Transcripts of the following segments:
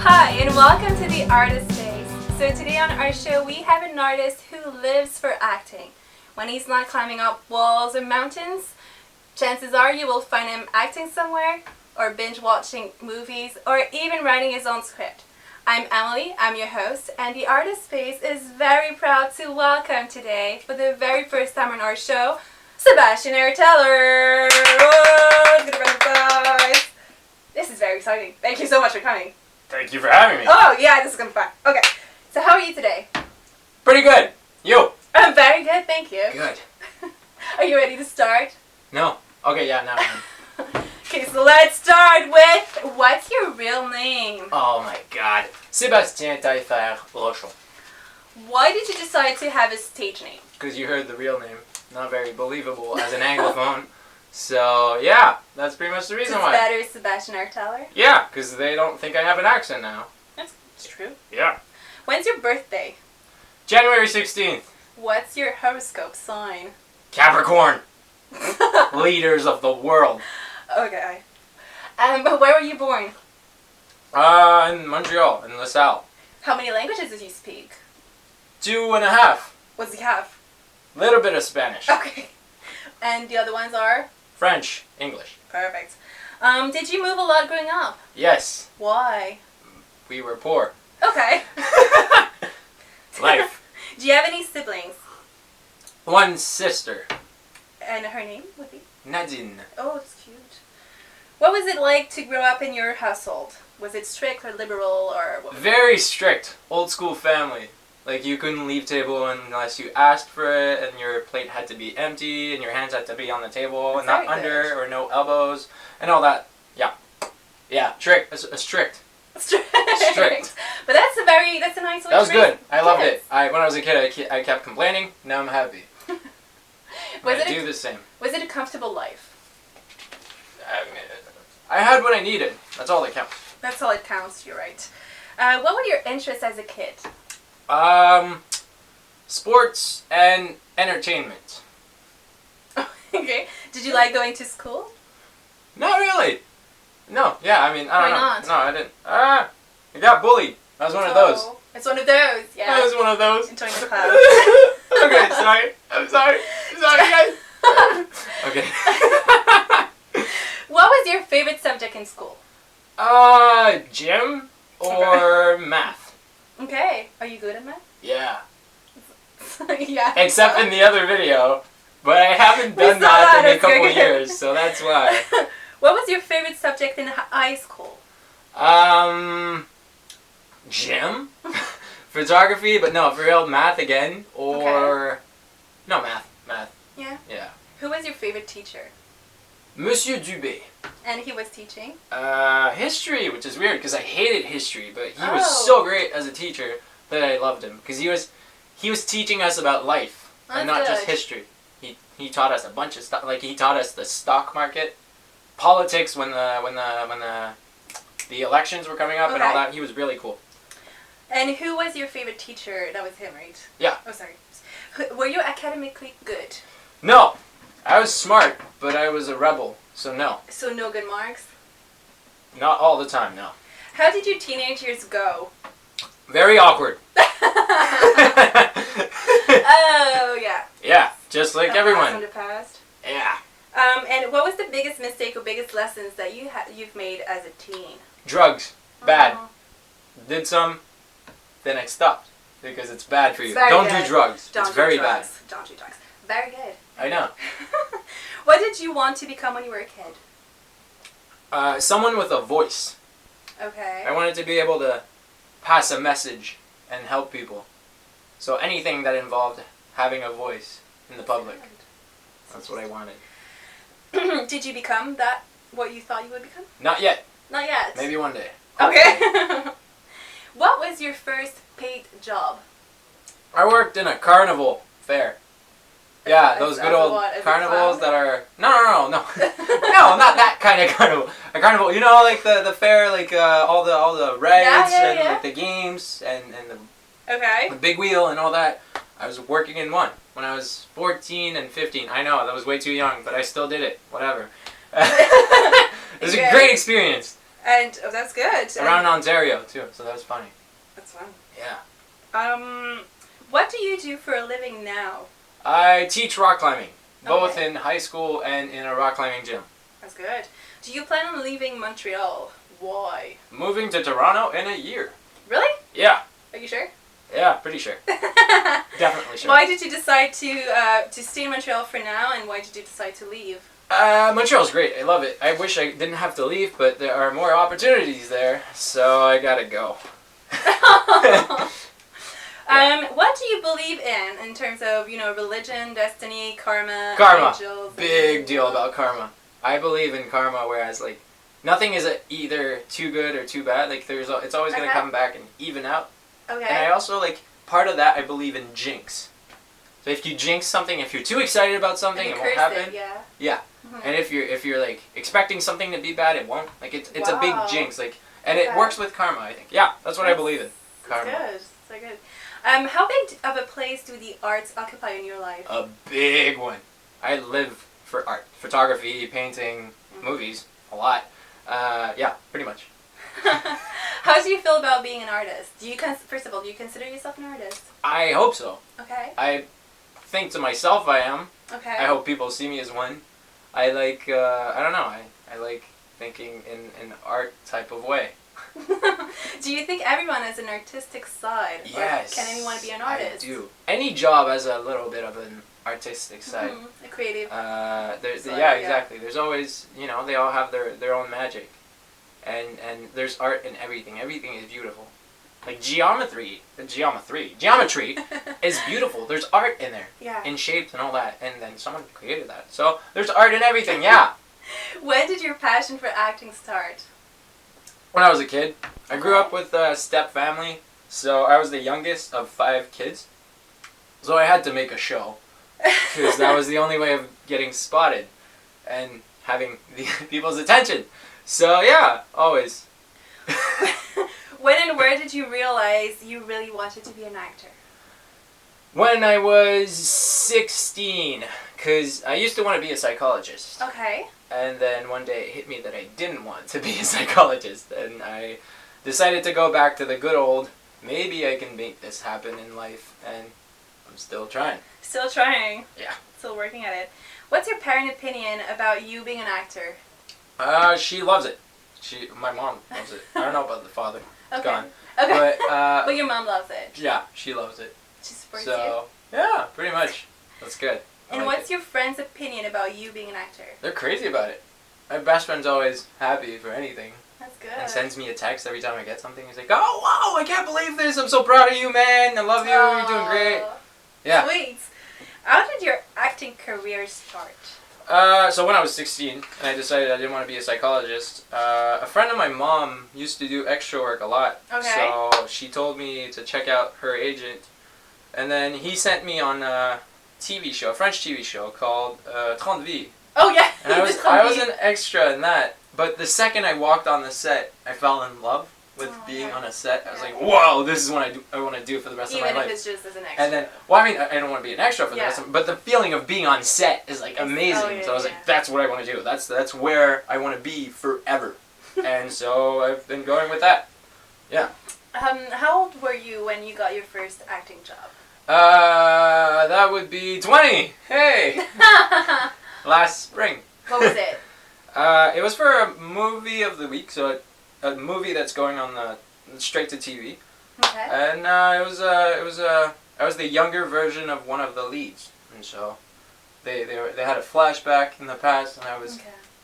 Hi, and welcome to the Artist Space. So today on our show, we have an artist who lives for acting. When he's not climbing up walls or mountains, chances are you will find him acting somewhere, or binge watching movies, or even writing his own script. I'm Emilie, I'm your host, and the Artist Space is very proud to welcome today, for the very first time on our show, Sebastien R.Teller! Oh, give it a round of applause. This is very exciting. Thank you so much for coming. Thank you for having me. Oh yeah, this is going to be fun. Okay, so how are you today? Pretty good. You? I'm very good, thank you. Good. Are you ready to start? No. Okay, yeah, now. Okay, so let's start with, what's your real name? Oh my god. Sebastien R.Teller. Why did you decide to have a stage name? Because you heard the real name. Not very believable as an Anglophone. So, yeah, that's pretty much the reason why. It's better Sebastien R.Teller? Yeah, because they don't think I have an accent now. That's true. Yeah. When's your birthday? January 16th. What's your horoscope sign? Capricorn. Leaders of the world. Okay. But where were you born? In Montreal, in LaSalle. How many languages did you speak? 2.5. What's the half? Little bit of Spanish. Okay. And the other ones are? French. English. Perfect. Did you move a lot growing up? Yes. Why? We were poor. Okay. Life. Do you have any siblings? One sister. And her name would be? Nadine. Oh, that's cute. What was it like to grow up in your household? Was it strict or liberal or what? Very strict. Old school family. Like, you couldn't leave table unless you asked for it, and your plate had to be empty, and your hands had to be on the table, and not under, or no elbows, and all that. Yeah. Yeah, strict. Strict. Strict. But that's a nice way That was to raise good. I loved kids. it. When I was a kid, I kept complaining. Now I'm happy. I do the same. Was it a comfortable life? I had what I needed. That's all that counts. That's all it counts, you're right. What were your interests as a kid? Sports and entertainment. Okay. Did you like going to school? Not really. No. Yeah, I mean, I don't know. Why not? No, I didn't. I got bullied. I was one of those. It's one of those, yeah. I was one of those. Enjoying the class. Okay, sorry. I'm sorry. Sorry, guys. Okay. What was your favorite subject in school? Gym or math. Okay. Are you good at math? Yeah. Yeah. Except in the other video. But I haven't done math in a couple years, so that's why. What was your favorite subject in high school? Gym? Photography, but no, for real, math again. Or... Okay. No, math. Yeah? Yeah. Who was your favorite teacher? Monsieur Dubé. And he was teaching? History, which is weird because I hated history, but he was so great as a teacher that I loved him because he was teaching us about life and not just history. He taught us a bunch of stuff. Like, he taught us the stock market, politics when the elections were coming up and all that. He was really cool. And who was your favorite teacher? That was him, right? Yeah. Oh, sorry. Were you academically good? No. I was smart, but I was a rebel, so no. So no good marks? Not all the time, no. How did your teenage years go? Very awkward. Oh, yeah. Yeah, just like everyone. From the past. Yeah. And what was the biggest mistake or biggest lessons that you've made as a teen? Drugs. Bad. Did some, then I stopped because it's bad for you. Don't do drugs. It's very bad. Don't do drugs. Very good. I know. What did you want to become when you were a kid? Someone with a voice. Okay. I wanted to be able to pass a message and help people. So anything that involved having a voice in the public. That's what I wanted. Did you become that, what you thought you would become? Not yet. Not yet. Maybe one day. Okay. What was your first paid job? I worked in a carnival fair. Yeah, those good old carnivals that are... No. No, not that kind of carnival. A carnival, you know, like the fair, like all the rides and like the games and the big wheel and all that. I was working in one when I was 14 and 15. I know, that was way too young, but I still did it. Whatever. It was a great experience. And oh, that's good. Around Ontario too, so that was funny. That's fun. Yeah. What do you do for a living now? I teach rock climbing, both in high school and in a rock climbing gym. That's good. Do you plan on leaving Montreal? Why? Moving to Toronto in a year. Really? Yeah. Are you sure? Yeah, pretty sure. Definitely sure. Why did you decide to stay in Montreal for now, and why did you decide to leave? Montreal's great. I love it. I wish I didn't have to leave, but there are more opportunities there, so I gotta go. What do you believe in terms of, religion, destiny, karma, angels? Big deal about karma. I believe in karma, whereas, like, nothing is either too good or too bad. Like, it's always going to come back and even out. Okay. And I also, like, part of that, I believe in jinx. So if you jinx something, if you're too excited about something, it won't happen. Yeah. Mm-hmm. And if you're like expecting something to be bad, it won't. Like it's a big jinx. Like, and it works with karma, I think. Yeah, that's what I believe in. Karma. Good. So good. How big of a place do the arts occupy in your life? A big one. I live for art, photography, painting, movies, a lot. Yeah, pretty much. How do you feel about being an artist? First of all, do you consider yourself an artist? I hope so. Okay. I think to myself I am. Okay. I hope people see me as one. I like, I don't know, I like thinking in an art type of way. Do you think everyone has an artistic side? Yes. Or can anyone be an artist? I do. Any job has a little bit of an artistic side. A creative side, exactly. There's always, they all have their own magic. And there's art in everything. Everything is beautiful. Like geometry is beautiful. There's art in there. Yeah. In shapes and all that. And then someone created that. So there's art in everything, yeah. When did your passion for acting start? When I was a kid. I grew up with a step family. So I was the youngest of 5 kids. So I had to make a show. Because that was the only way of getting spotted. And having the people's attention. So yeah, always. When and where did you realize you really wanted to be an actor? When I was 16, because I used to want to be a psychologist. Okay. And then one day it hit me that I didn't want to be a psychologist, and I decided to go back to the good old, maybe I can make this happen in life, and I'm still trying. Still trying? Yeah. Still working at it. What's your parent opinion about you being an actor? She loves it. My mom loves it. I don't know about the father. It's gone. Okay. But your mom loves it. Yeah, she loves it. She supports you? Yeah, pretty much. That's good. And what's your friend's opinion about you being an actor? They're crazy about it. My best friend's always happy for anything. That's good. He sends me a text every time I get something. He's like, "Oh, wow, I can't believe this. I'm so proud of you, man. I love you. You're doing great." Yeah. Sweet. How did your acting career start? So when I was 16 and I decided I didn't want to be a psychologist, a friend of my mom used to do extra work a lot. Okay. So she told me to check out her agent. And then he sent me on a TV show, a French TV show called TeenWolf. Oh yeah. And I was an extra in that. But the second I walked on the set, I fell in love with being on a set. I was like, whoa, this is what I want to do for the rest of my life. Even if it's just as an extra. And then, well, I mean, I don't want to be an extra for the rest of it, but the feeling of being on set is like amazing. So I was like, that's what I want to do. That's where I want to be forever. And so I've been going with that. Yeah. How old were you when you got your first acting job? That would be 20. Hey. Last spring. What was it? It was for a movie of the week, so a movie that's going on straight to TV. Okay. And I was the younger version of one of the leads, and so they had a flashback in the past, and I was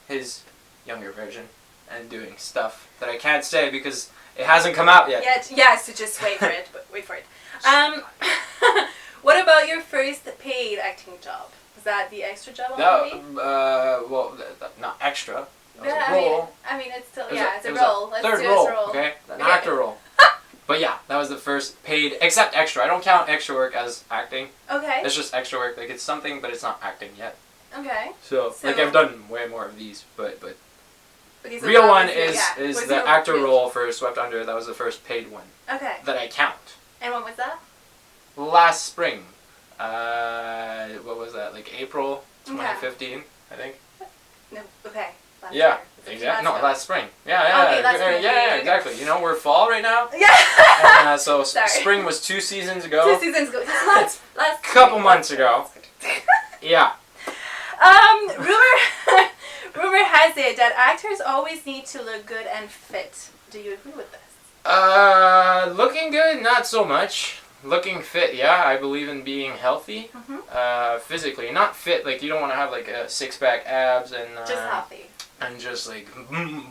his younger version, and doing stuff that I can't say because it hasn't come out yet. Yeah. So just wait for it. Wait for it. What about your first paid acting job? Was that the extra job on TV? Well, not extra. It was a role. I mean, it's still, it's a role. Let's third do role, it as a role. Okay? An actor role. But yeah, that was the first paid, except extra. I don't count extra work as acting. Okay. It's just extra work. Like, it's something, but it's not acting yet. Okay. So like, I've done way more of these, but Because real one is the actor role for Swept Under. That was the first paid one. Okay. That I count. And when was that? Last spring. What was that? Like April 2015, I think. No. Okay. last Yeah. year. Exactly. No, last spring. Yeah. Okay, last spring. Yeah, exactly. You know, we're fall right now. Yeah. And, so spring was 2 seasons ago. 2 seasons ago. Last couple months ago. Yeah. Rumor has it that actors always need to look good and fit. Do you agree with this? Looking good, not so much. Looking fit, yeah. I believe in being healthy. Physically, not fit. Like you don't want to have like a 6-pack abs and just healthy. And just like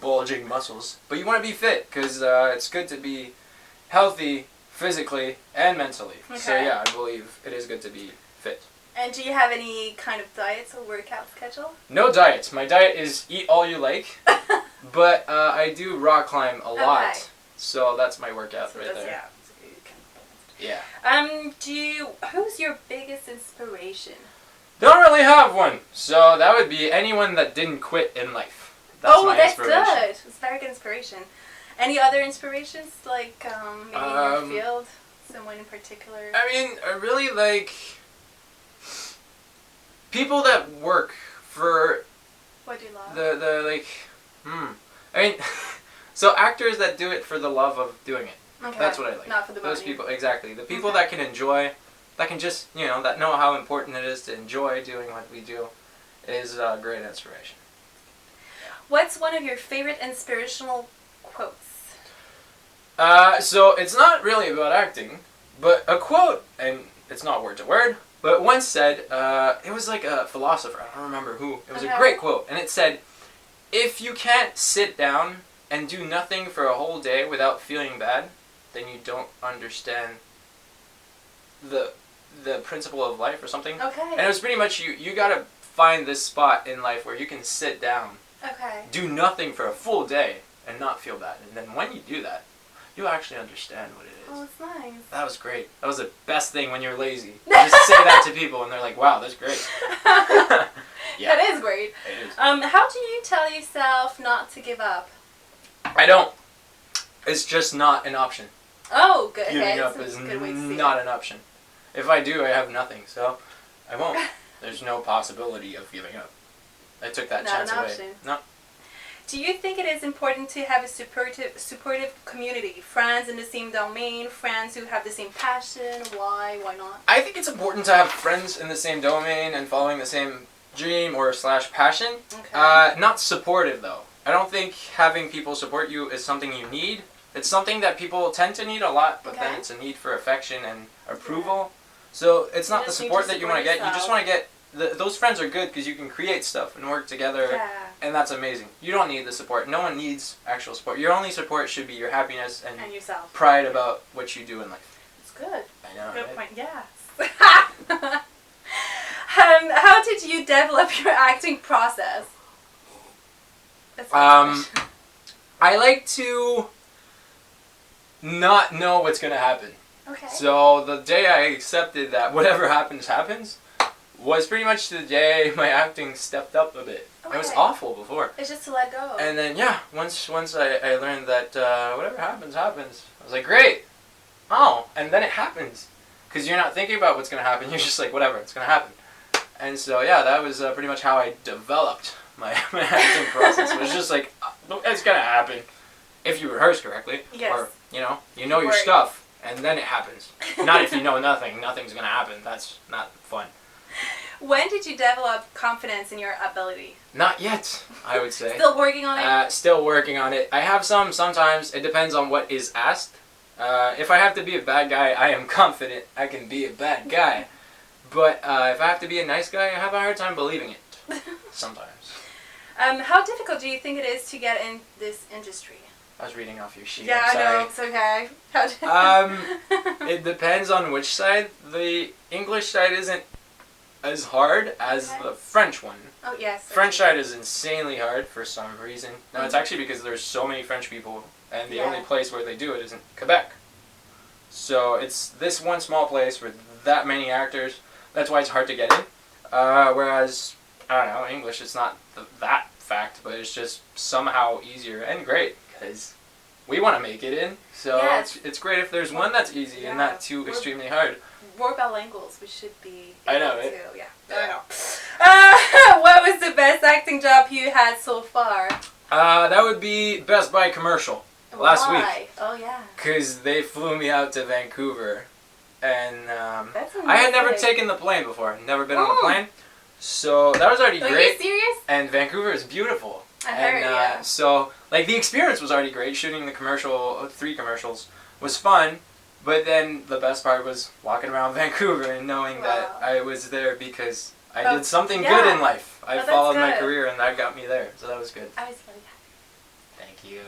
bulging muscles. But you want to be fit because it's good to be healthy physically and mentally. Okay. So yeah, I believe it is good to be fit. And do you have any kind of diets or workout schedule? No diets. My diet is eat all you like. But I do rock climb a lot. Okay. So that's my workout right there. Yeah. Who's your biggest inspiration? Don't really have one. So that would be anyone that didn't quit in life. That's my inspiration. Good. It's very good inspiration. Any other inspirations, like maybe in your field? Someone in particular? I mean, I really like people that work for... What do you love? I mean, so actors that do it for the love of doing it. Okay. That's what I like. Not for the money. Those people, exactly. The people that can enjoy, that can just, you know, that know how important it is to enjoy doing what we do is a great inspiration. What's one of your favorite inspirational quotes? So it's not really about acting, but a quote, and it's not word to word, but once said, it was like a philosopher, I don't remember who, it was a great quote, and it said, if you can't sit down and do nothing for a whole day without feeling bad, then you don't understand the principle of life or something. Okay. And it was pretty much you gotta find this spot in life where you can sit down, do nothing for a full day, and not feel bad. And then when you do that, you actually understand what it is. Oh, it's nice. That was great. That was the best thing when you're lazy. You just say that to people and they're like, wow, that's great. Yeah. That is great. It is. How do you tell yourself not to give up? I don't. It's just not an option. Oh, good. Giving up is not an option. If I do, I have nothing, so I won't. There's no possibility of giving up. I took that chance away. Option. No. Do you think it is important to have a supportive community? Friends in the same domain, friends who have the same passion? Why? Why not? I think it's important to have friends in the same domain and following the same dream or / passion. Okay. Not supportive, though. I don't think having people support you is something you need. It's something that people tend to need a lot, but then it's a need for affection and approval. So it's not the support that you want to get. You just want to get... those friends are good because you can create stuff and work together, and that's amazing. You don't need the support. No one needs actual support. Your only support should be your happiness and yourself. Pride about what you do in life. It's good. I know. Good point. Yes. How did you develop your acting process? I like to not know what's going to happen. Okay. So the day I accepted that whatever happens, happens, was pretty much the day my acting stepped up a bit. Okay. It was awful before. It's just to let go. And then, once I learned that whatever happens, happens, I was like, great. Oh, and then it happens. Because you're not thinking about what's going to happen. You're just like, whatever, it's going to happen. And so, yeah, that was pretty much how I developed my acting process. It was just like, it's going to happen if you rehearse correctly. Yes. Or, you know your stuff, and then it happens. Not if you know nothing. Nothing's going to happen. That's not fun. When did you develop confidence in your ability? Not yet, I would say. Still working on it? Still working on it. I have sometimes. It depends on what is asked. If I have to be a bad guy, I am confident I can be a bad guy. But if I have to be a nice guy, I have a hard time believing it. Sometimes. How difficult do you think it is to get in this industry? I was reading off your sheet. Yeah, I'm sorry. I know. It's okay. It depends on which side. The English side isn't as hard as the French one. Oh, yes. French side is insanely hard for some reason. No, it's actually because there's so many French people, and the only place where they do it is in Quebec. So it's this one small place with that many actors. That's why it's hard to get in. Whereas, I don't know, English, it's not that fact, but it's just somehow easier and great, because we want to make it in. So it's great if there's one that's easy and not too extremely hard. We're bilinguals. We should be able to, yeah. I know. What was the best acting job you had so far? That would be BestBuy commercial last week. Oh yeah. Because they flew me out to Vancouver, and That's I had never taken the plane before. Never been on a plane, so that was already great. Are you serious? And Vancouver is beautiful. I heard, yeah. So like the experience was already great. Shooting the commercial, 3 commercials, was fun. But then the best part was walking around Vancouver and knowing that I was there because I did something good in life. I followed my career and that got me there. So that was good. I was really happy. Thank you.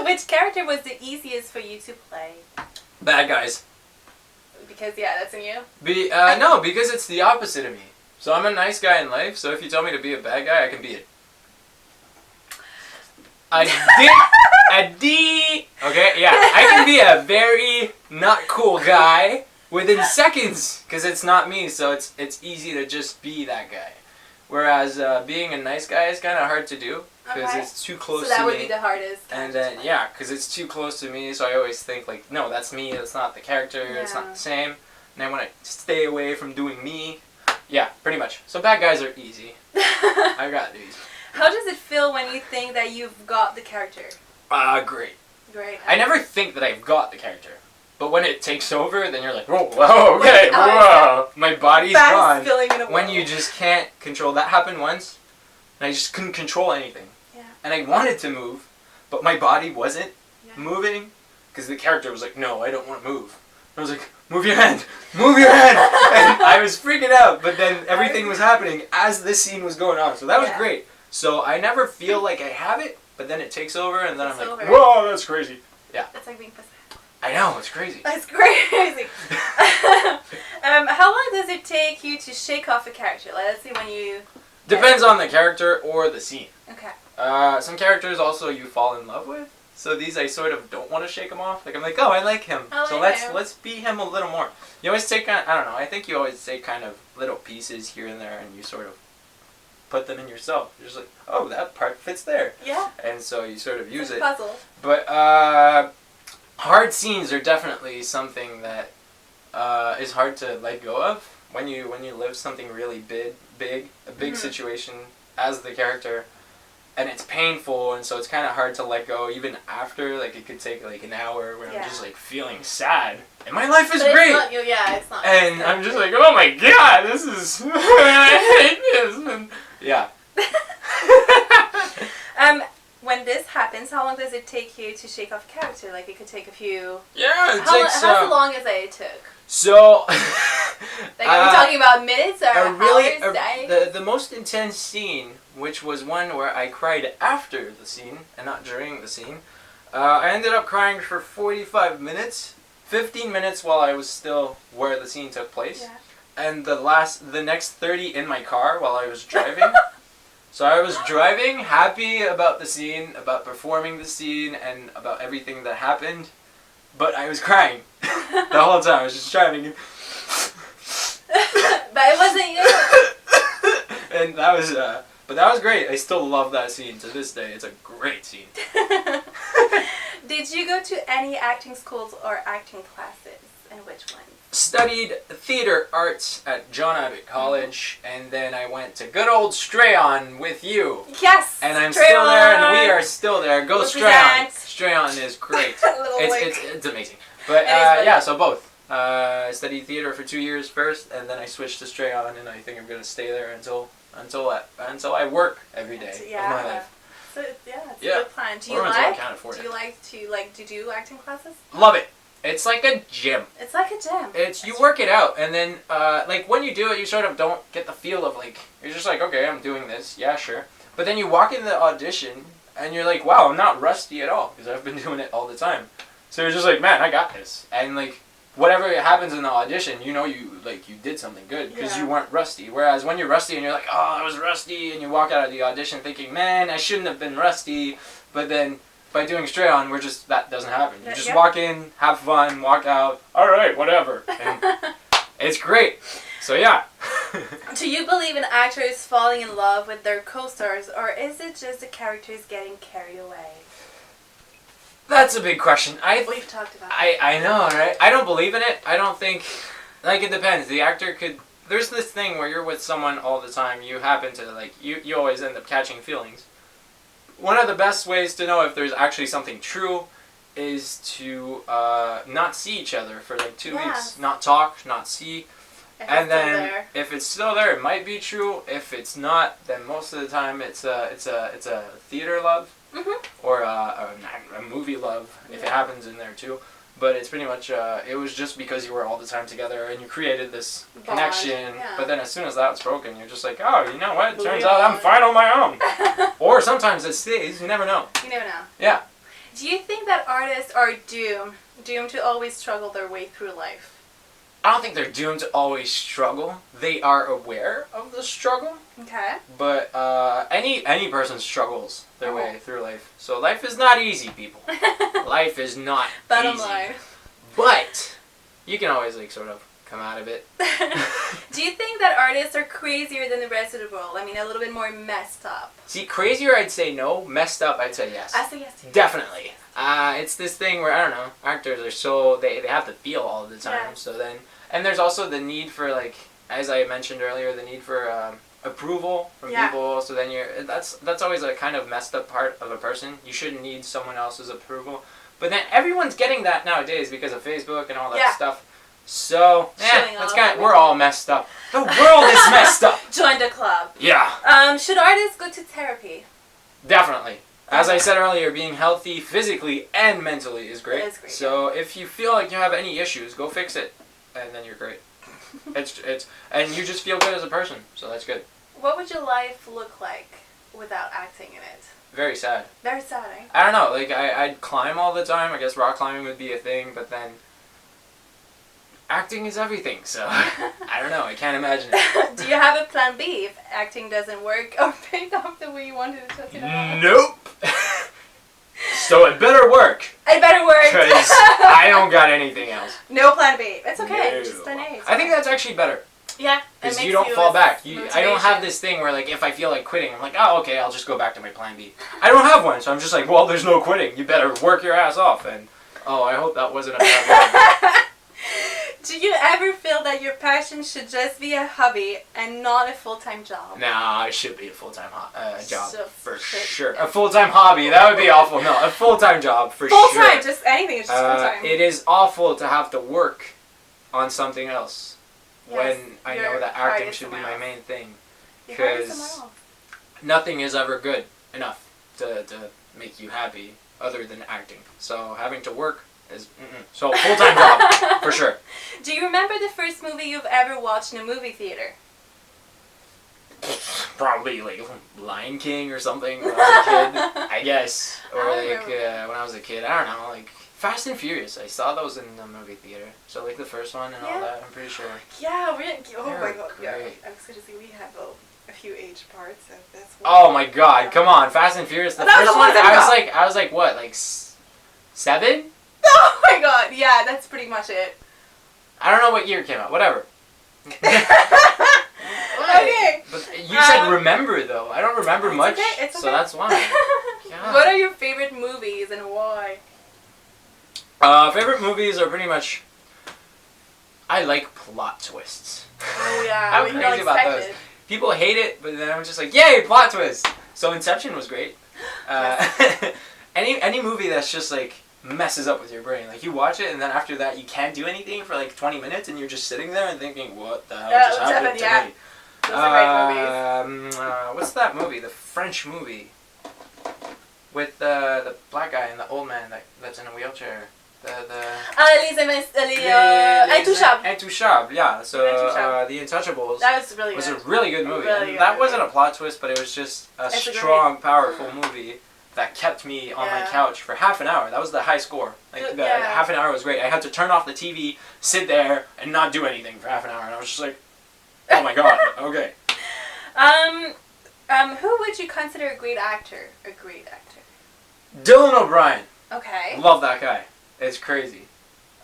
Which character was the easiest for you to play? Bad guys. Because, yeah, that's in you? No, because it's the opposite of me. So I'm a nice guy in life, so if you tell me to be a bad guy, I can be it. Okay, yeah, I can be a very not cool guy within seconds, because it's not me, so it's easy to just be that guy. Whereas being a nice guy is kind of hard to do, because it's too close to me. So that would be the hardest. And then, yeah, because it's too close to me, so I always think, like, no, that's me, it's not the character, it's not the same. And I want to stay away from doing me. Yeah, pretty much. So bad guys are easy. I got these. How does it feel when you think that you've got the character? Great. Great. I never think that I've got the character. But when it takes over, then you're like, whoa, okay, whoa. My body's gone. When you just can't control. That happened once, and I just couldn't control anything. Yeah. And I wanted to move, but my body wasn't moving, because the character was like, no, I don't want to move. I was like, move your hand, move your hand. And I was freaking out, but then everything was happening as this scene was going on. So that was great. So I never feel like I have it, but then it takes over, and then I'm like, whoa, that's crazy. Yeah. It's like being possessed. I know, it's crazy. It's crazy. How long does it take you to shake off a character? Like, let's see when you... Depends on the character or the scene. Okay. Some characters also you fall in love with. So these I sort of don't want to shake them off. Like I'm like, oh, I like him. So let's be him a little more. You always take I don't know. I think you always take kind of little pieces here and there, and you sort of put them in yourself. You're just like, oh, that part fits there. Yeah. And so you sort of use it. Puzzle. But hard scenes are definitely something that is hard to let go of when you live something really big, a big situation as the character. And it's painful, and so it's kind of hard to let go even after. Like, it could take, like, an hour where I'm just, like, feeling sad. And my life is great! It's not you, it's not. And I'm just like, oh my god, this is... I hate this! And, yeah. When this happens, how long does it take you to shake off a character? Like, it could take a few... Yeah, How long is it took? So... Like, are we talking about minutes or hours, days? The most intense scene, which was one where I cried after the scene and not during the scene, I ended up crying for 45 minutes, 15 minutes while I was still where the scene took place, and the next 30 in my car while I was driving. So I was driving, happy about the scene, about performing the scene, and about everything that happened, but I was crying the whole time. I was just driving. But it wasn't you. And that was, but that was great. I still love that scene to this day. It's a great scene. Did you go to any acting schools or acting classes, and which ones? Studied theater arts at John Abbott College, and then I went to good old Strayon with you. Yes. And I'm still there, and we are still there. Go Strayon. Strayon is great. It's amazing. But yeah, so both. I studied theater for 2 years first, and then I switched to Strayon, and I think I'm gonna stay there until I work every day of my life. So it's a good plan. Do you like to do acting classes? Love it. It's like a gym. It's like a gym. You work it out, and then like when you do it, you sort of don't get the feel of like you're just like, okay, I'm doing this, yeah, sure. But then you walk in the audition, and you're like, wow, I'm not rusty at all because I've been doing it all the time. So you're just like, man, I got this, and like. Whatever happens in the audition, you know you did something good because you weren't rusty. Whereas when you're rusty and you're like, oh, I was rusty, and you walk out of the audition thinking, man, I shouldn't have been rusty. But then by doing Strayon, that doesn't happen. You just walk in, have fun, walk out. All right, whatever. And it's great. So yeah. Do you believe in actors falling in love with their co-stars, or is it just the characters getting carried away? That's a big question. We've talked about I know, right? I don't believe in it. I don't think... Like, it depends. The actor could there's this thing where you're with someone all the time, you happen to, like, you always end up catching feelings. One of the best ways to know if there's actually something true is to not see each other for like 2 weeks. Not talk, not see. And then if it's still there, it might be true. If it's not, then most of the time it's a theater love or a movie love, if it happens in there too. But it's pretty much, it was just because you were all the time together and you created this connection. Yeah. But then as soon as that's broken, you're just like, oh, you know what? It turns out I'm fine on my own. Or sometimes it stays. You never know. You never know. Yeah. Do you think that artists are doomed to always struggle their way through life? I don't think they're doomed to always struggle. They are aware of the struggle. Okay. But any person struggles their way through life. So life is not easy, people. Life is not Bottom easy. line. But you can always like sort of come out of it. Do you think that artists are crazier than the rest of the world? I mean, a little bit more messed up. See, crazier I'd say no. Messed up I'd say yes. I say yes too. Definitely. It's this thing where, I don't know, actors are so, they have to feel all the time. Yeah. So then, and there's also the need for, like, as I mentioned earlier, the need for approval from people. So then that's always a kind of messed up part of a person. You shouldn't need someone else's approval. But then everyone's getting that nowadays because of Facebook and all that stuff. So, we're all messed up. The world is messed up. Join the club. Yeah. Should artists go to therapy? Definitely. As I said earlier, being healthy physically and mentally is great. It is great. So if you feel like you have any issues, go fix it, and then you're great. And you just feel good as a person, so that's good. What would your life look like without acting in it? Very sad. Very sad, eh? I don't know. Like I'd climb all the time. I guess rock climbing would be a thing, but then acting is everything. So I don't know. I can't imagine it. Do you have a plan B if acting doesn't work or pick up the way you wanted it to? Nope. So it better work. It better work. Because I don't got anything else. No plan B. It's okay. No. Just plan A. I think that's actually better. Yeah. Because you don't fall back. I don't have this thing where, like, if I feel like quitting, I'm like, oh, okay, I'll just go back to my plan B. I don't have one, so I'm just like, well, there's no quitting. You better work your ass off. And, oh, I hope that wasn't a bad word. Do you ever feel that your passion should just be a hobby and not a full-time job? Nah, it should be a full-time job, for sure. A full-time hobby, that would be awful. No, a full-time job, for sure. Full-time, just anything, it's just full-time. It is awful to have to work on something else when I know that acting should be my main thing. Because nothing is ever good enough to make you happy other than acting. So having to work is so full-time job for sure. Do you remember the first movie you've ever watched in a movie theater? Probably like Lion King or something when I was a kid, I guess. Or like when I was a kid, I don't know, like Fast and Furious. I saw those in the movie theater. So like the first one and all that, I'm pretty sure. Yeah, oh my god. Yeah, I was gonna say we have a few age parts. So that's oh my god, come on, Fast and Furious. The first one, I was like what, like 7? Oh my god, yeah, that's pretty much it. I don't know what year it came out, whatever. Okay. But you said remember though. I don't remember much, it's okay. So that's why. Yeah. What are your favorite movies and why? Favorite movies are pretty much, I like plot twists. Oh yeah, I'm crazy about those. People hate it, but then I'm just like, yay, plot twist! So Inception was great. Any movie that's just like, messes up with your brain. Like you watch it and then after that you can't do anything for like 20 minutes and you're just sitting there and thinking, what the hell just happened to me? Those are great movies. What's that movie? The French movie with the black guy and the old man that's in a wheelchair. Intouchables, yeah. So The Untouchables that was really a really good movie. That wasn't a plot twist, but it was just a strong, powerful movie that kept me on my couch for half an hour. That was the high score. Like half an hour was great. I had to turn off the TV, sit there, and not do anything for half an hour, and I was just like, oh my god, okay. Who would you consider a great actor? Dylan O'Brien. Okay. Love that guy. It's crazy.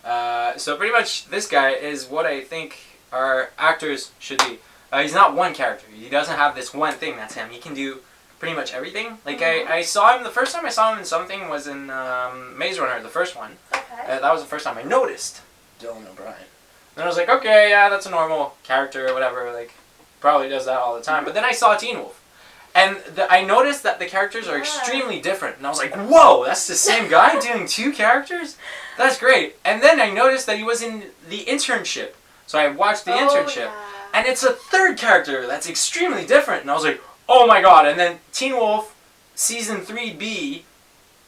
So pretty much this guy is what I think our actors should be. He's not one character. He doesn't have this one thing that's him. He can do pretty much everything. Like I saw him, the first time I saw him in something was in Maze Runner, the first one. Okay. That was the first time I noticed Dylan O'Brien. And I was like, okay, yeah, that's a normal character or whatever. Like, probably does that all the time. But then I saw Teen Wolf. And I noticed that the characters are extremely different. And I was like, whoa, that's the same guy doing 2 characters? That's great. And then I noticed that he was in the Internship. So I watched the Internship. Yeah. And it's a 3rd character that's extremely different. And I was like, oh my god. And then Teen Wolf Season 3B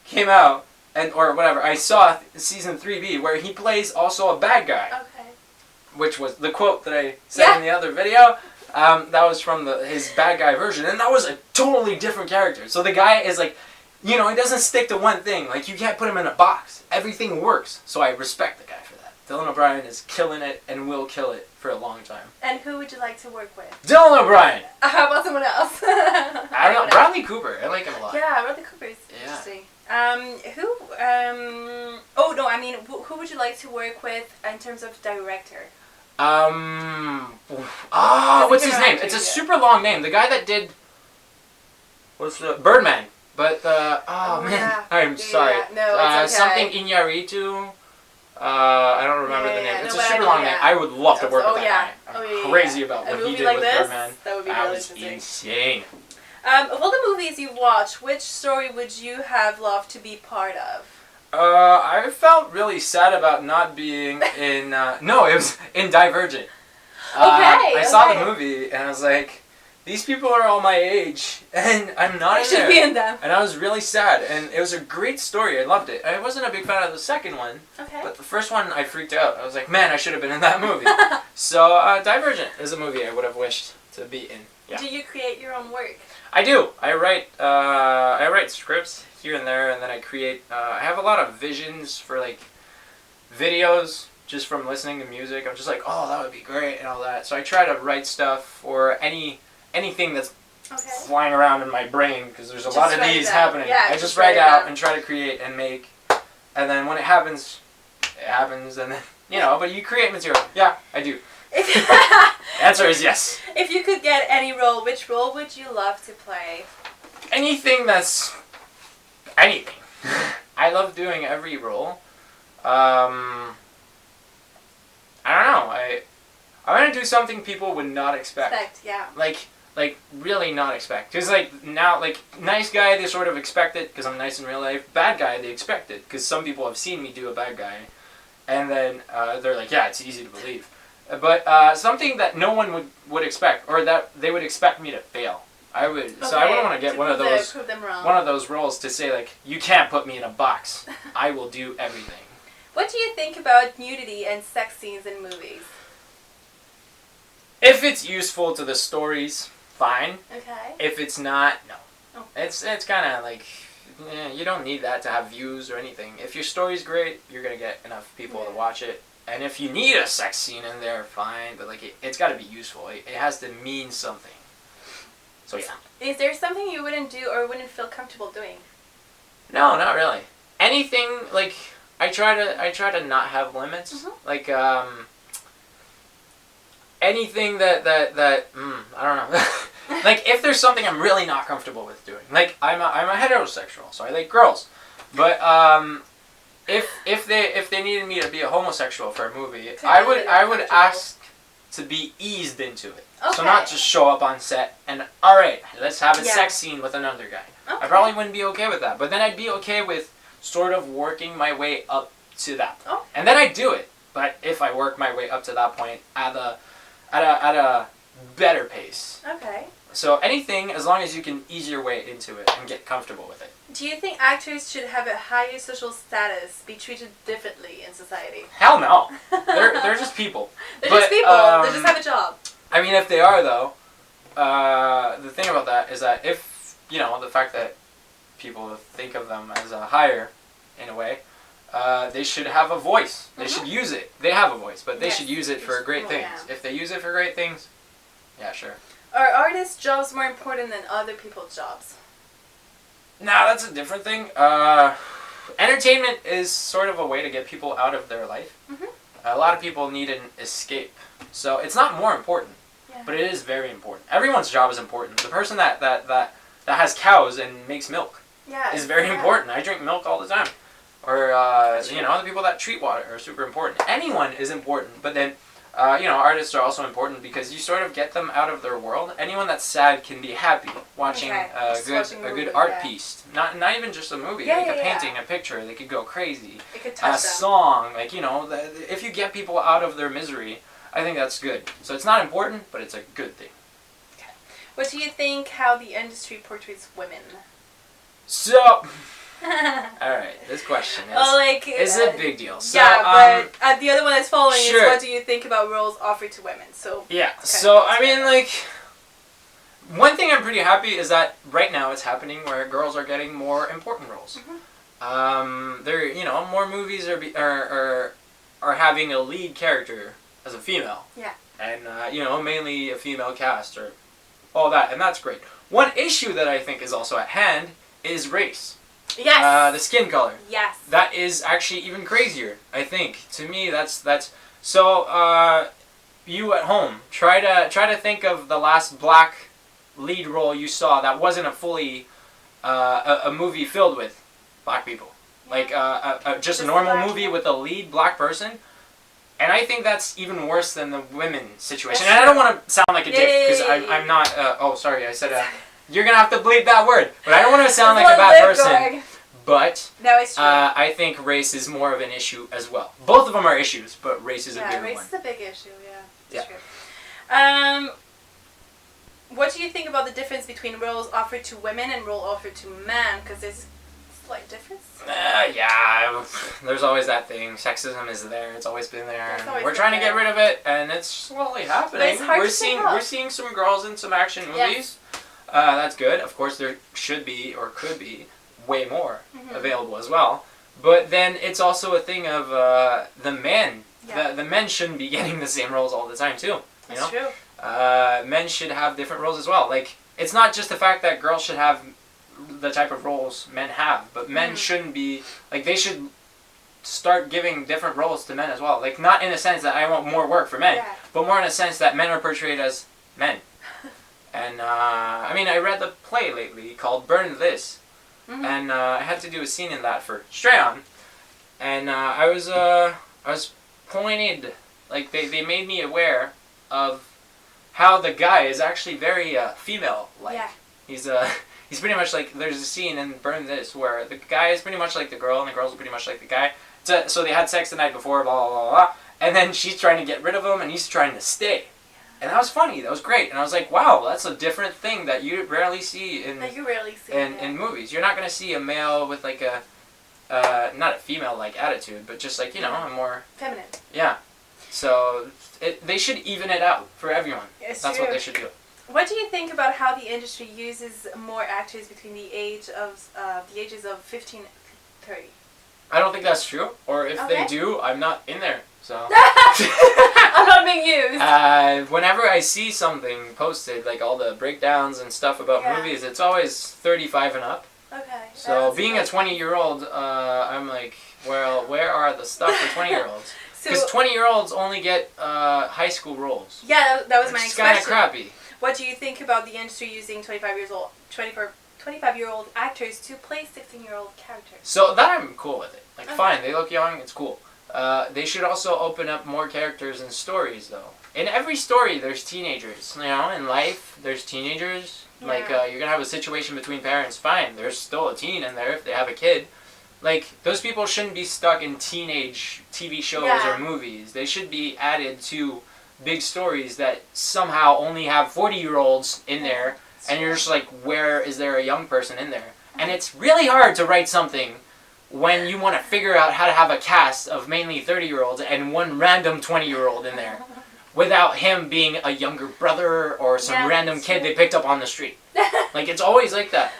came out. Or whatever. I saw Season 3B where he plays also a bad guy. Okay. Which was the quote that I said in the other video. That was from his bad guy version, and that was a totally different character. So the guy is like, he doesn't stick to one thing. Like, you can't put him in a box. Everything works. So I respect the guy for that. Dylan O'Brien is killing it and will kill it for a long time. And who would you like to work with? Dylan O'Brien! How about someone else? I don't know. Bradley Cooper. I like him a lot. Yeah, Bradley Cooper is interesting. Who would you like to work with in terms of director? What's his name? It's a super long name. The guy that did Birdman. But I'm sorry. Yeah. No, it's okay. Something Iñárritu. I don't remember the name. It's a super long name. I would love to work with that guy. I'm crazy about what he did with Birdman. That would be really interesting. Insane. Of all the movies you've watched, which story would you have loved to be part of? I felt really sad about not being in. No, it was in Divergent. I saw the movie and I was like, these people are all my age and I'm not in there. I should be in them. And I was really sad, and it was a great story. I loved it. I wasn't a big fan of the second one, but the first one I freaked out. I was like, man, I should have been in that movie. So Divergent is a movie I would have wished to be in. Yeah. Do you create your own work? I do. I write scripts here and there, and then I create. I have a lot of visions for like videos just from listening to music. I'm just like, oh, that would be great and all that. So I try to write stuff or anything that's flying around in my brain, because there's a lot of these happening. Yeah, I just write out and try to create and make, and then when it happens, and then But you create material. Yeah, I do. Answer is yes. If you could get any role, which role would you love to play? Anything. I love doing every role. I don't know. I want to do something people would not expect. Like really not expect. Because now, nice guy, they sort of expect it because I'm nice in real life. Bad guy, they expect it because some people have seen me do a bad guy. And then they're like, yeah, it's easy to believe. But something that no one would expect, or that they would expect me to fail. I wouldn't want to get one of those roles to say, like, you can't put me in a box. I will do everything. What do you think about nudity and sex scenes in movies? If it's useful to the stories, fine. Okay. If it's not, no. Oh. It's kind of like, you don't need that to have views or anything. If your story's great, you're going to get enough people to watch it. And if you need a sex scene in there, fine. But it's got to be useful. It has to mean something. So yeah. Is there something you wouldn't do or wouldn't feel comfortable doing? No, not really. Anything, I try to not have limits. Mm-hmm. Anything that I don't know. If there's something I'm really not comfortable with doing. I'm a heterosexual, so I like girls. But if they needed me to be a homosexual for a movie, I would ask to be eased into it. Okay. So not just show up on set and, alright, let's have a sex scene with another guy. Okay. I probably wouldn't be okay with that. But then I'd be okay with sort of working my way up to that point. Oh. And then I'd do it. But if I work my way up to that point at a better pace. Okay. So anything, as long as you can ease your way into it and get comfortable with it. Do you think actors should have a higher social status, be treated differently in society? Hell no. They're just people. They're just people. They just have a job. I mean, if they are, though, the thing about that is that if, the fact that people think of them as a higher, in a way, they should have a voice. They should use it. They have a voice, but they should use it for great things. Yeah. If they use it for great things, yeah, sure. Are artists' jobs more important than other people's jobs? Nah, that's a different thing. Entertainment is sort of a way to get people out of their life. Mm-hmm. A lot of people need an escape. So it's not more important, but it is very important. Everyone's job is important. The person that has cows and makes milk is very important. I drink milk all the time. Or, the people that treat water are super important. Anyone is important, but then artists are also important because you sort of get them out of their world. Anyone that's sad can be happy watching a good art piece. Not even just a movie, a painting, a picture. They could go crazy. It could touch them. Song, if you get people out of their misery, I think that's good. So it's not important, but it's a good thing. Okay. What do you think how the industry portrays women? So... Alright, this question is a big deal. So, but the other one that's following is what do you think about roles offered to women? So one thing I'm pretty happy is that right now it's happening where girls are getting more important roles. More movies are having a lead character as a female. Yeah. And mainly a female cast or all that, and that's great. One issue that I think is also at hand is race. Yes. The skin color. Yes. That is actually even crazier, I think. To me, that's so. You at home, try to think of the last black lead role you saw that wasn't a fully a movie filled with black people, like just a normal movie with a lead black person. And I think that's even worse than the women situation. And I don't want to sound like a dick because I'm not. Oh, sorry, I said. You're going to have to bleep that word. But I don't want to sound like a bad person. But no, it's true. I think race is more of an issue as well. Both of them are issues, but race is a bigger one. Yeah, race is a big issue, It's true. What do you think about the difference between roles offered to women and roles offered to men? Because there's a slight difference. There's always that thing. Sexism is there. It's always been there. We're trying to get rid of it, and it's slowly happening. We're seeing some girls in some action movies. Yes. That's good. Of course, there should be or could be way more available as well. But then it's also a thing of the men. Yeah. The men shouldn't be getting the same roles all the time too. That's true. Men should have different roles as well. Like, it's not just the fact that girls should have the type of roles men have, but men shouldn't be, like, they should start giving different roles to men as well. Like, not in a sense that I want more work for men, but more in a sense that men are portrayed as men. And, I read the play lately called BurnThis, and I had to do a scene in that for Strayon, and I was pointed, like, they made me aware of how the guy is actually very female-like. Yeah. He's pretty much like, there's a scene in BurnThis where the guy is pretty much like the girl, and the girl's pretty much like the guy. So they had sex the night before, blah, blah, blah, blah, and then she's trying to get rid of him, and he's trying to stay. And that was funny. That was great. And I was like, wow, that's a different thing that you rarely see in movies. You're not going to see a male with like a, not a female-like attitude, but just like, a more... feminine. Yeah. So they should even it out for everyone. It's That's true. what they should do. What do you think about how the industry uses more actors between the ages of 15 and 30? I don't think that's true. Or if they do, I'm not in there. So I'm not being used. Whenever I see something posted, like all the breakdowns and stuff about movies, it's always 35 and up. Okay. So being a 20-year-old, I'm like, well, where are the stuff for 20-year-olds? Because 20-year-olds only get high school roles. Yeah, that was my next question. It's kind of crappy. What do you think about the industry using 25-year-old actors to play 16-year-old characters? So that I'm cool with it. Like, fine, they look young, it's cool. They should also open up more characters and stories, though. In every story, there's teenagers. In life, there's teenagers. Yeah. Like, you're going to have a situation between parents, fine. There's still a teen in there if they have a kid. Like, those people shouldn't be stuck in teenage TV shows or movies. They should be added to big stories that somehow only have 40-year-olds in there, and you're just like, where is there a young person in there? And it's really hard to write something when you want to figure out how to have a cast of mainly 30-year-olds and one random 20-year-old in there without him being a younger brother or some random kid they picked up on the street. Like, it's always like that.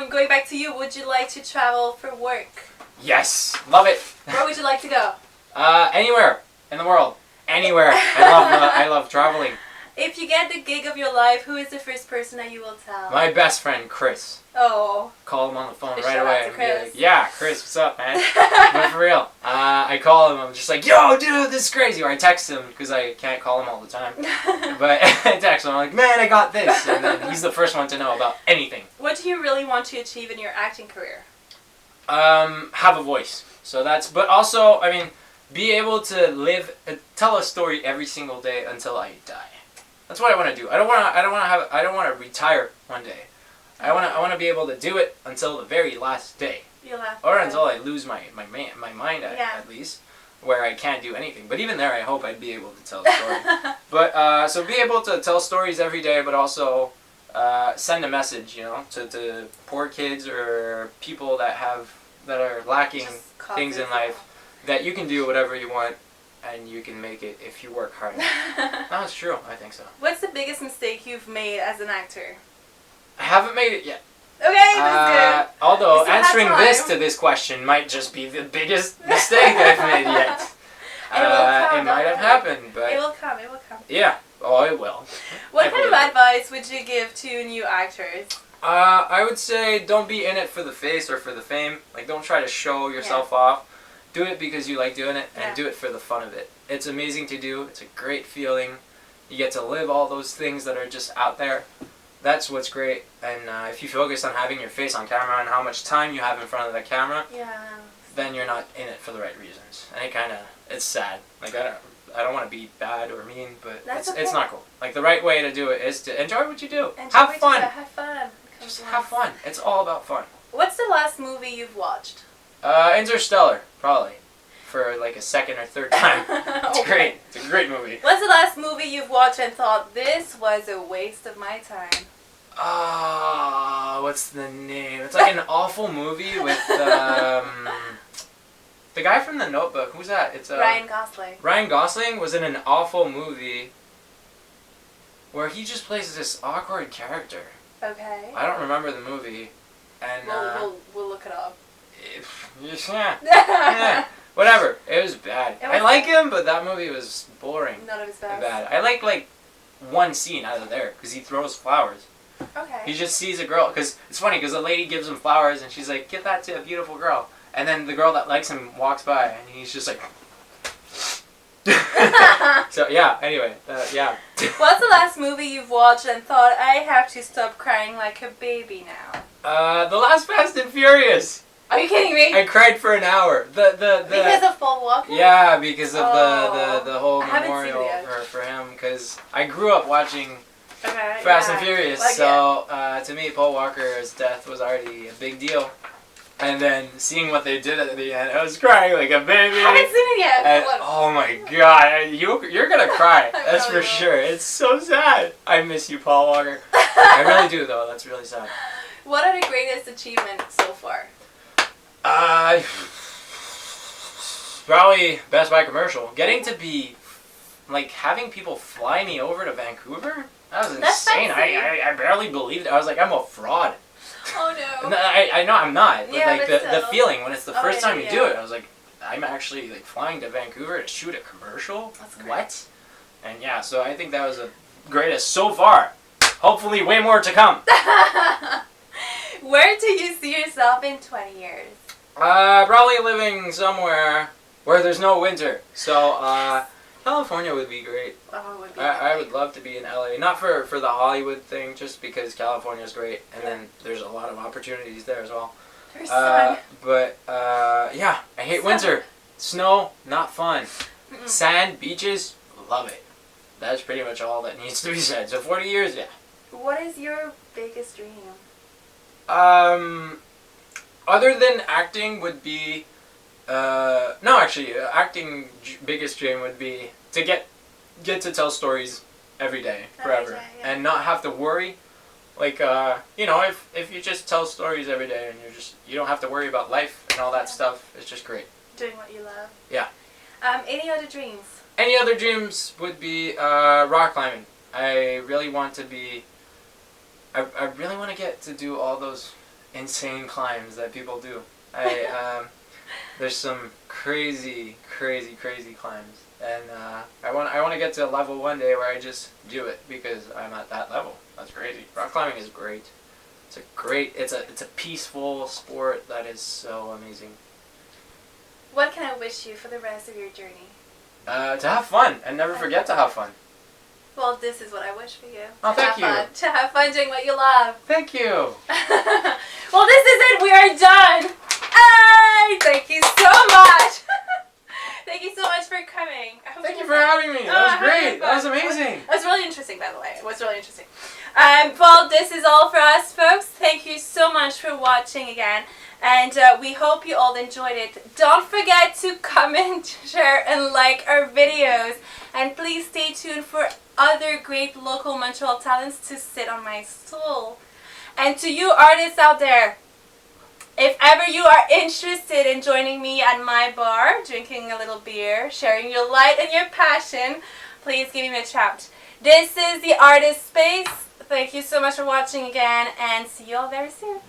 Going back to you, would you like to travel for work? Yes, love it. Where would you like to go? Anywhere in the world. Anywhere. I love traveling. If you get the gig of your life, who is the first person that you will tell? My best friend, Chris. Oh. Call him on the phone right Shout away. out to Chris. Like, yeah, Chris, what's up, man? But for real. I call him, I'm just like, yo, dude, this is crazy. Or I text him, because I can't call him all the time. But I text him, I'm like, man, I got this. And then he's the first one to know about anything. What do you really want to achieve in your acting career? Have a voice. So that's, but also, be able to tell a story every single day until I die. That's what I want to do. I don't want to retire one day. I want to be able to do it until the very last day. Or until I lose my mind at least, where I can't do anything. But even there, I hope I'd be able to tell a story. But so be able to tell stories every day, but also send a message, you know, to poor kids or people that are lacking things in life, that you can do whatever you want and you can make it if you work hard enough. That's true. I think so. What's the biggest mistake you've made as an actor? I haven't made it yet. Okay, that's good. Although answering this to this question might just be the biggest mistake I've made yet. It might have happened, but it will come. It will come. Yeah. Oh, it will. What kind of advice would you give to new actors? I would say don't be in it for the face or for the fame. Like, don't try to show yourself off. Do it because you like doing it, and do it for the fun of it. It's amazing to do. It's a great feeling. You get to live all those things that are just out there. That's what's great. And if you focus on having your face on camera and how much time you have in front of that camera, then you're not in it for the right reasons. And it's sad. Like, I don't want to be bad or mean, but it's not cool. Like, the right way to do it is to enjoy what you do. Have fun. Have fun. Just have fun. It's all about fun. What's the last movie you've watched? Interstellar, probably. For like a second or third time. It's great. It's a great movie. What's the last movie you've watched and thought, this was a waste of my time? What's the name? It's like an awful movie with the guy from The Notebook. Who's that? It's Ryan Gosling. Ryan Gosling was in an awful movie where he just plays this awkward character. Okay. I don't remember the movie, and we'll look it up. Yeah. Whatever. It was bad. I like him, but that movie was boring. None of his best. Bad. I like one scene out of there because he throws flowers. Okay. He just sees a girl, because it's funny because the lady gives him flowers and she's like, "Give that to a beautiful girl," and then the girl that likes him walks by and he's just like. So yeah. Anyway, yeah. What's the last movie you've watched and thought, I have to stop crying like a baby now? The last Fast and Furious. Are you kidding me? I cried for an hour. Because of Paul Walker? Yeah, because of the whole memorial memorial for him. Because I grew up watching Fast and Furious, so to me, Paul Walker's death was already a big deal. And then seeing what they did at the end, I was crying like a baby. I haven't seen it yet. And, oh my god, you're gonna cry. That's for sure. It's so sad. I miss you, Paul Walker. I really do, though. That's really sad. What are the greatest achievements so far? Probably BestBuy commercial. Getting to be, like, having people fly me over to Vancouver? That was insane. I barely believed it. I was like, I'm a fraud. Oh no. I know I'm not. But like but the feeling when it's the first time you do it, I was like, I'm actually like flying to Vancouver to shoot a commercial? That's great. What? And yeah, so I think that was the greatest so far. Hopefully way more to come. Where do you see yourself in 20 years? Probably living somewhere where there's no winter. So, California would be great. Oh, it would be I would love to be in LA. Not for the Hollywood thing, just because California's great. And then there's a lot of opportunities there as well. There's sun. But, yeah, I hate winter. Snow, not fun. Sand, beaches, love it. That's pretty much all that needs to be said. So 40 years, yeah. What is your biggest dream? Other than acting would be, no, actually, acting biggest dream would be to get to tell stories every day, forever, and not have to worry. Like, you know, if you just tell stories every day and you don't have to worry about life and all that stuff, it's just great. Doing what you love. Yeah. Any other dreams? Any other dreams would be rock climbing. I really want to be. I really want to get to do all those insane climbs that people do. There's some crazy climbs, and I want to get to a level one day where I just do it because I'm at that level. That's crazy. Rock climbing is great. It's a peaceful sport that is so amazing. What can I wish you for the rest of your journey? To have fun and never forget to have fun. Well, this is what I wish for you. Oh, thank you. To have fun doing what you love. Thank you. Well, this is it. We are done. Hey, thank you so much. Thank you so much. showing me. That was great. That was amazing. It was really interesting, by the way. It was really interesting. Well, this is all for us, folks. Thank you so much for watching again. And we hope you all enjoyed it. Don't forget to comment, share, and like our videos. And please stay tuned for other great local Montreal talents to sit on my stool. And to you artists out there, if ever you are interested in joining me at my bar, drinking a little beer, sharing your light and your passion, please give me a shout. This is the Artist Space. Thank you so much for watching again, and see you all very soon.